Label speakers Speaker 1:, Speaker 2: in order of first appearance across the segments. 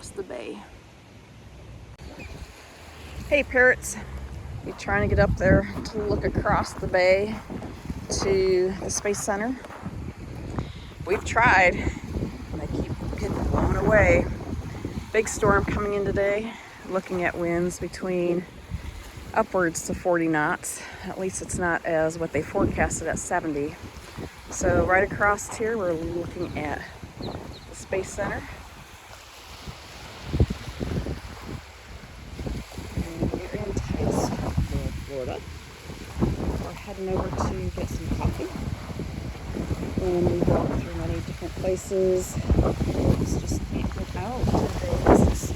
Speaker 1: across the bay. Hey Parrots, you trying to get up there to look across the bay to the Space Center? We've tried, and they keep getting blown away. Big storm coming in today, looking at winds between upwards to 40 knots. At least it's not as what they forecasted at 70. So right across here, we're looking at the Space Center. And we're in Titusville, Florida. We're heading over to get some coffee. And we walk through many different places. It's just can't get out today. This is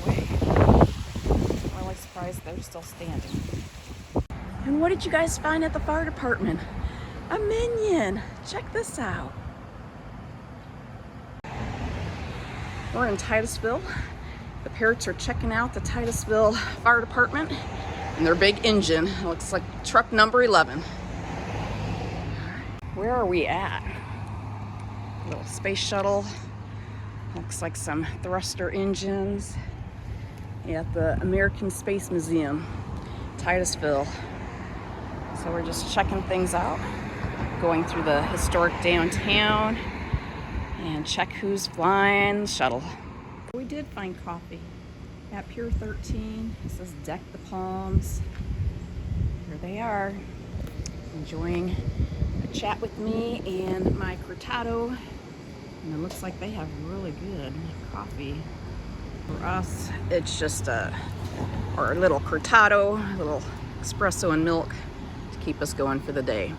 Speaker 1: way. I'm really surprised they're still standing. And what did you guys find at the fire department? A minion! Check this out. We're in Titusville. The Parrots are checking out the Titusville Fire Department and their big engine. It looks like truck number 11. Where are we at? A little space shuttle. Looks like some thruster engines at the American Space Museum, Titusville. So we're just checking things out, going through the historic downtown and check who's flying the shuttle. We did find coffee at Pier 13. It says Deck the Palms. Here they are, enjoying a chat with me and my cortado. And it looks like they have really good coffee. For us, it's just our little cortado, a little espresso and milk to keep us going for the day.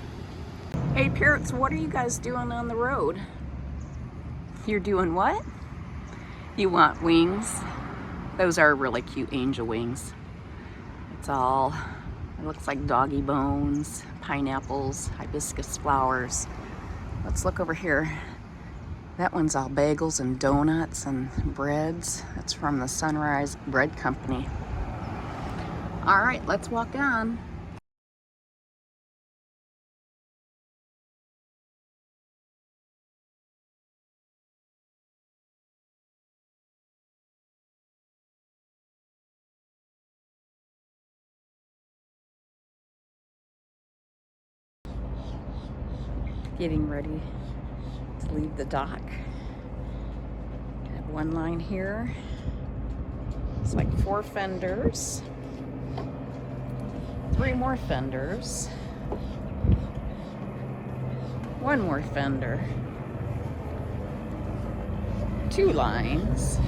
Speaker 1: Hey Parrots, what are you guys doing on the road? You're doing what? You want wings? Those are really cute angel wings. It looks like doggy bones, pineapples, hibiscus flowers. Let's look over here. That one's all bagels and donuts and breads. That's from the Sunrise Bread Company. All right, let's walk on. Getting ready to leave the dock. I have one line here. It's like 4 fenders. 3 more fenders. 1 more fender. 2 lines.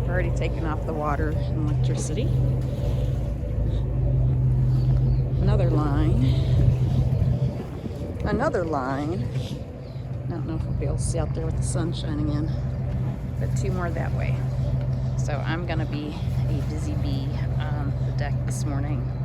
Speaker 1: I've already taken off the water and electricity. Another line. Another line. I don't know if we'll be able to see out there with the sun shining in, but 2 more that way. So I'm gonna be a busy bee on the deck this morning.